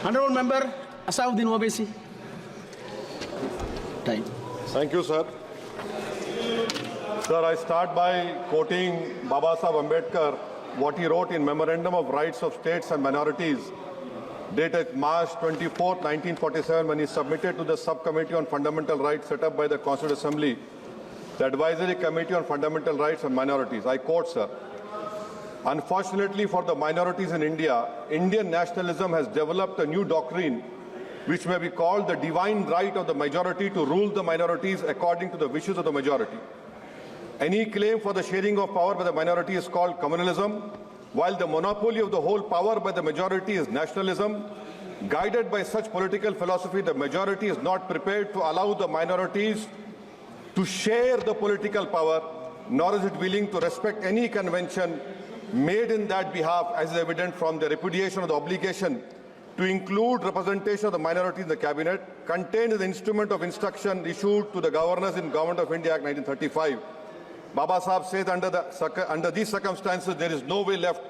Honorable Member Asauddin Owaisi. Time. Thank you, sir. Sir, I start by quoting Baba Saheb Ambedkar, what he wrote in Memorandum of Rights of States and Minorities, dated March 24, 1947, when he submitted to the Subcommittee on Fundamental Rights set up by the Constituent Assembly, the Advisory Committee on Fundamental Rights and Minorities. I quote, sir, "Unfortunately for the minorities in India, Indian nationalism has developed a new doctrine which may be called the divine right of the majority to rule the minorities according to the wishes of the majority. Any claim for the sharing of power by the minority is called communalism, while the monopoly of the whole power by the majority is nationalism. Guided by such political philosophy, the majority is not prepared to allow the minorities to share the political power, nor is it willing to respect any convention made in that behalf, as is evident from the repudiation of the obligation to include representation of the minority in the cabinet, contained in the instrument of instruction issued to the governors in Government of India Act 1935. Baba Saheb says under these circumstances, there is no way left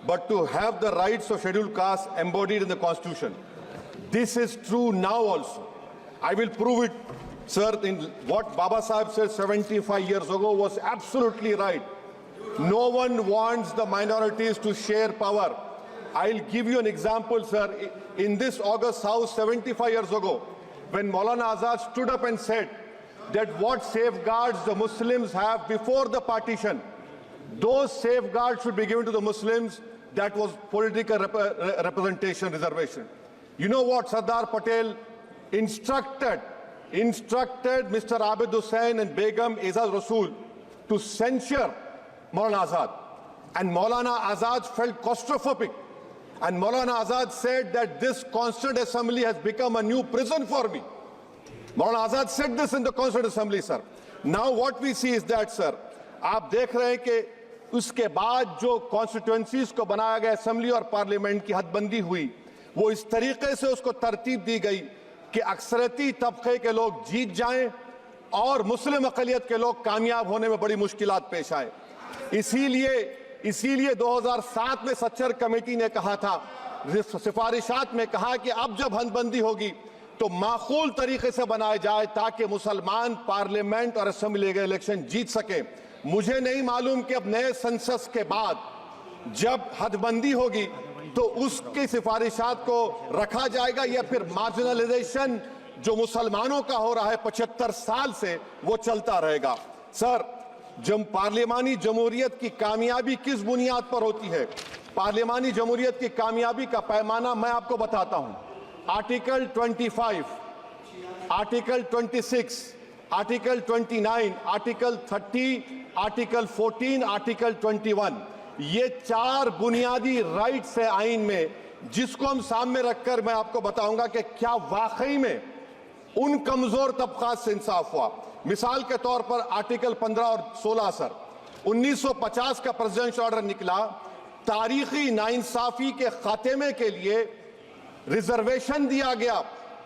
but to have the rights of scheduled castes embodied in the Constitution. This is true now also. I will prove it, sir. In what Baba Saheb said 75 years ago was absolutely right. No one wants the minorities to share power. I'll give you an example, sir. In this August House 75 years ago, when Maulana Azad stood up and said that what safeguards the Muslims have before the partition, those safeguards should be given to the Muslims, that was political representation reservation. You know what Sardar Patel instructed Mr. Abid Hussain and Begum Ezaz Rasool to censure Maulana Azad. And Maulana Azad felt claustrophobic. And Maulana Azad said that this Constituent Assembly has become a new prison for me. Maulana Azad said this in the Constituent Assembly, sir. Now what we see is that, sir, आप देख रहे हैं कि उसके बाद जो constituencies को बनाया गया असेंबली और पार्लियामेंट की हदबंदी हुई, वो इस तरीके से उसको तरतीब दी गई कि अक्सरती तबके के लोग जीत जाएं और मुस्लिम अक़लियत के लोग कामयाब होने में बड़ी मुश्किलात पेश आए। इसीलिए 2007 में सच्चर कमेटी ने कहा था, सिफारिशात में कहा कि अब जब हदबंदी होगी तो माकूल तरीके से बनाया जाए ताकि मुसलमान पार्लियामेंट और असेंबली के इलेक्शन जीत सके। मुझे नहीं मालूम कि अब नए सेंसस के बाद जब हदबंदी होगी तो उसकी सिफारिशात को रखा जाएगा या फिर मार्जिनलाइजेशन जो मुसलमानों का हो रहा है 75 साल से वो चलता रहेगा। सर, जब पार्लियामानी जमहूरियत की कामयाबी किस बुनियाद पर होती है? पार्लियामानी जमहूरियत की कामयाबी का पैमाना मैं आपको बताता हूं। Article 25, article 26, article 29, article 30, article 14, article 21, ये 4 बुनियादी राइट्स है आइन में, जिसको हम सामने रखकर मैं आपको बताऊंगा कि क्या वाकई में उन कमजोर तबकात से इंसाफ हुआ। मिसाल के तौर पर आर्टिकल 15 और 16, सर, 1950 का प्रेसिडेंशियल ऑर्डर निकला, तारीखी नाइंसाफी के खात्मे के लिए रिजर्वेशन दिया गया,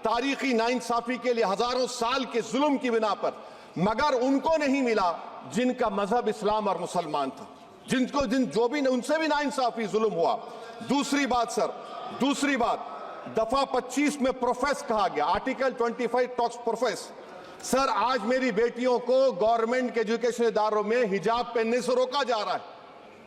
तारीखी नाइंसाफी के लिए हजारों साल के जुल्म की बिना पर, मगर उनको नहीं मिला जिनका मजहब इस्लाम और मुसलमान था, जो भी उनसे भी नाइंसाफी जुल्म हुआ। दूसरी बात, सर, दूसरी बात, दफा 25 में प्रोफेस कहा गया, आर्टिकल 25 टॉक्स प्रोफेस। सर, आज मेरी बेटियों को गवर्नमेंट के एजुकेशन इदारों में हिजाब पहनने से रोका जा रहा है,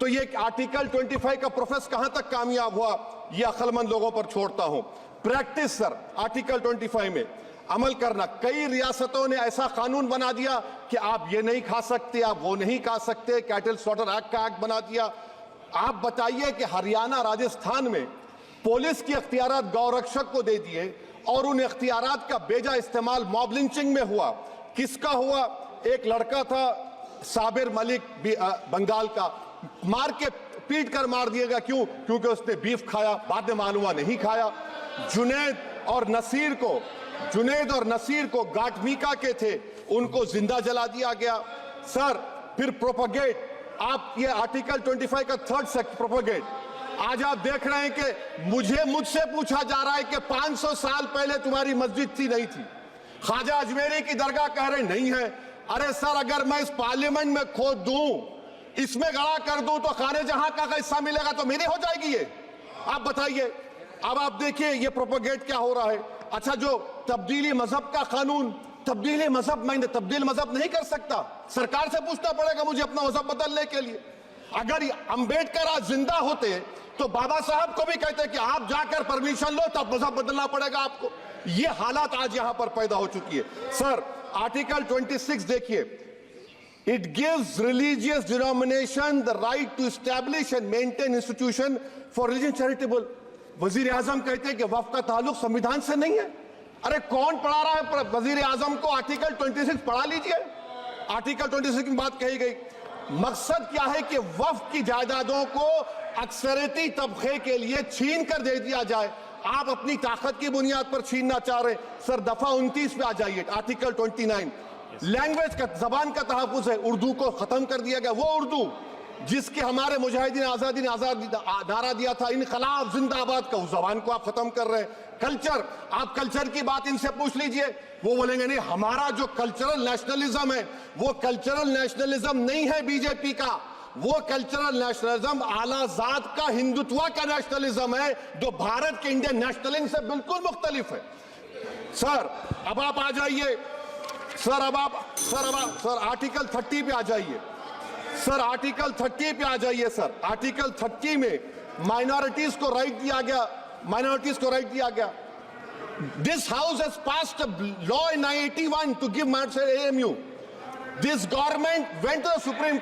तो ये आर्टिकल 25 का प्रोफेस कहां तक कामयाब हुआ, ये अक्लमंद लोगों पर छोड़ता हूं। प्रैक्टिस, सर, आर्टिकल 25 में अमल करना। कई रियासतों ने ऐसा कानून बना दिया कि आप ये नहीं खा सकते, आप वो नहीं खा सकते, कैटल स्लॉटर एक्ट का एक्ट बना दिया। आप बताइए कि हरियाणा, राजस्थान में पुलिस की अख्तियारात गौरक्षक को दे दिए और उन अख्तियारात का बेजा इस्तेमाल मॉब लिंचिंग में हुआ। किसका हुआ? एक लड़का था साबिर मलिक बंगाल का, मार के पीट कर मार दिया गया। क्यों? क्योंकि उसने बीफ खाया, बाद में मालूम हुआ नहीं खाया। जुनैद और नसीर को गाटमीका के थे, उनको जिंदा जला दिया गया। सर, फिर प्रोपगेट, आप ये आर्टिकल 25 का 3rd सेक्शन प्रोपगेट। आज आप देख रहे हैं कि मुझसे पूछा जा रहा है कि 500 साल पहले तुम्हारी मस्जिद थी, नहीं थी। ख्वाजा अजमेरी की दरगाह कह रहे नहीं है। अरे सर, अगर मैं इस पार्लियामेंट में खोद दूं, इसमें गड़ा कर दूं, तो खाने जहां का हिस्सा मिलेगा तो मेरी हो जाएगी ये? आप बताइए। अब आप देखिए ये प्रोपोगेट क्या हो रहा है। अच्छा, जो तब्दीली मजहब का कानून, तब्दीली मजहब, मैं तब्दील मजहब नहीं कर सकता, सरकार से पूछना पड़ेगा मुझे अपना मजहब बदलने के लिए। अगर अंबेडकर आज जिंदा होते तो बाबा साहब को भी कहते कि आप जाकर परमिशन लो, तब मजहब बदलना पड़ेगा आपको। ये हालात आज यहां पर पैदा हो चुकी है। सर, आर्टिकल 26 देखिए, it gives religious denomination the right to establish and maintain institution for religion charitable. वजीर आजम कहते हैं कि वक्फ का ताल्लुक संविधान से नहीं है। अरे कौन पढ़ा रहा है वजीर आजम को? आर्टिकल 26 पढ़ा लीजिए। आर्टिकल 26 की बात कही गई। मकसद क्या है कि वक्फ की जायदादों को अक्सरियती तबके के लिए छीन कर दे दिया जाए। आप अपनी ताकत की बुनियाद पर छीनना चाह रहे। सर, दफा 29 पे आ जाइए, आर्टिकल 29। लैंग्वेज का, जबान का तहफ्फुज है। उर्दू को खत्म कर दिया गया, वो उर्दू जिसके हमारे मुजाहिदीन आजादी ने नारा दिया था, इनकलाब जिंदाबाद का, उस जबान को आप खत्म कर रहे हैं। कल्चर, आप कल्चर की बात इनसे पूछ लीजिए, वो बोलेंगे नहीं, हमारा जो कल्चरल नेशनलिज्म है वो कल्चरल नेशनलिज्म नहीं है बीजेपी का, वो कल्चरल नेशनलिज्म आला जात का हिंदुत्व का नेशनलिज्म है, जो भारत के इंडियन नेशनलिज्म से बिल्कुल मुख्तलिफ है। सर, अब आप आ जाइए, सर आर्टिकल 30 पे आ जाइए। सर, आर्टिकल 30 पे आ जाइए। सर, आर्टिकल 30 में माइनॉरिटीज को राइट दिया गया, माइनॉरिटीज को राइट दिया गया। This house has passed a law in 1981 to give minority AMU. This government went to the Supreme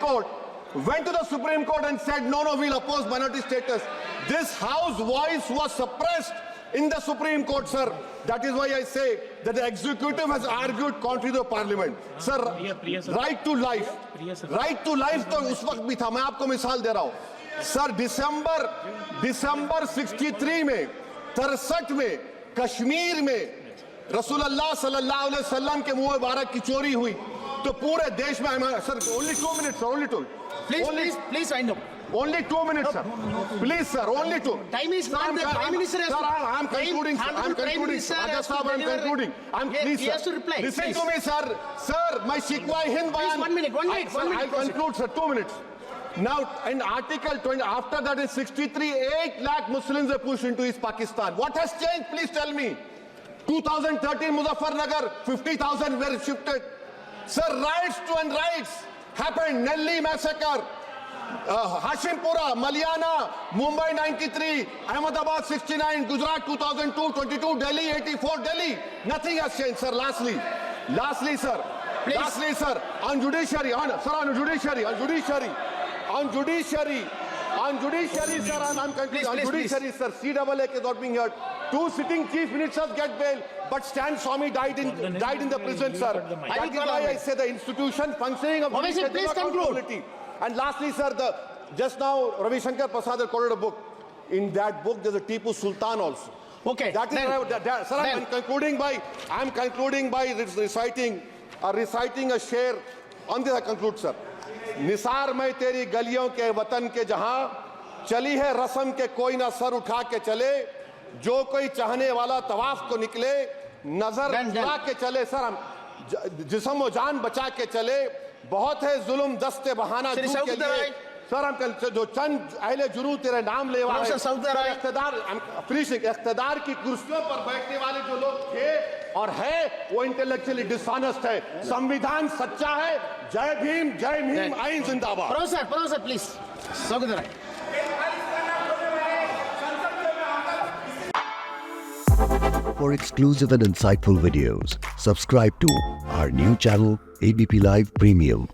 Court and said, no, we'll oppose minority status. This house voice was suppressed in the Supreme Court, sir. That is why I say that the executive has argued contrary to the parliament. Sir, right to life. Right to life तो उस वक्त भी था। मैं आपको मिसाल दे रहा हूं। सर, दिसंबर 63 में, 63 में कश्मीर में रसूलुल्लाह सल्लल्लाहु अलैहि वसल्लम के मुंह मुबारक की चोरी हुई तो पूरे देश में, sir, only 2 minutes, sir, only 2. Please wind up. Only 2 minutes, sir. Please, sir, only 2. Time is not the Prime Minister has Sir, to- I'm concluding, sir. I'm concluding. Raja Sahab, I'm concluding. Please, He has sir. to reply. Listen Please. to me, sir. Sir, my Shikwa Hind Please, Bayan. 1 minute, 1 minute, Sir, 1 minute. I'll conclude, sir. 2 minutes. Now, in Article 20, after that in 63, 8 lakh Muslims were pushed into East Pakistan. What has changed? Please tell me. 2013, Muzaffarnagar, 50,000 were shifted. Sir, riots to unrights happened. Nelly massacre. Hashimpura, Maliana, Mumbai 93, Ahmedabad 69, Gujarat 2002, 22, Delhi 84, Delhi. Nothing has changed, sir. Lastly, sir. Please. Lastly, sir. On judiciary, on judiciary, sir. I'm concluding. On judiciary, sir. CAA is not being heard. 2 sitting chief ministers get bail, but Stan Swami died in the prison, sir. That is why I say the institution functioning of Obviously, judiciary please conclude. accountability. And lastly, sir, just now Ravi Shankar Prasad has quoted a book. In that book, there's a Tipu Sultan also. Okay. That is sir, I'm concluding by reciting a share. On this I conclude, sir. Nisar मैं तेरी गलियों के वतन के जहां चली है रस्म के कोई ना सर उठा के चले जो कोई चाहने वाला तवाफ को निकले नजर उठा के चले। सर, हम जिस्म व जान बचा के चले बहुत है जुल्म दस्ते बहाना के लिए। सर, हम जो चंद अहले जुनू तेरे नाम लेवा है, इख्तिदार की कुर्सियों पर बैठने वाले जो लोग थे और है वो इंटेलेक्चुअली डिसऑनेस्ट है। संविधान सच्चा है। जय भीम, जय भीम, आइन जिंदाबाद। Professor, please. Saudara. For exclusive and insightful videos, subscribe to our new channel, ABP Live Premium.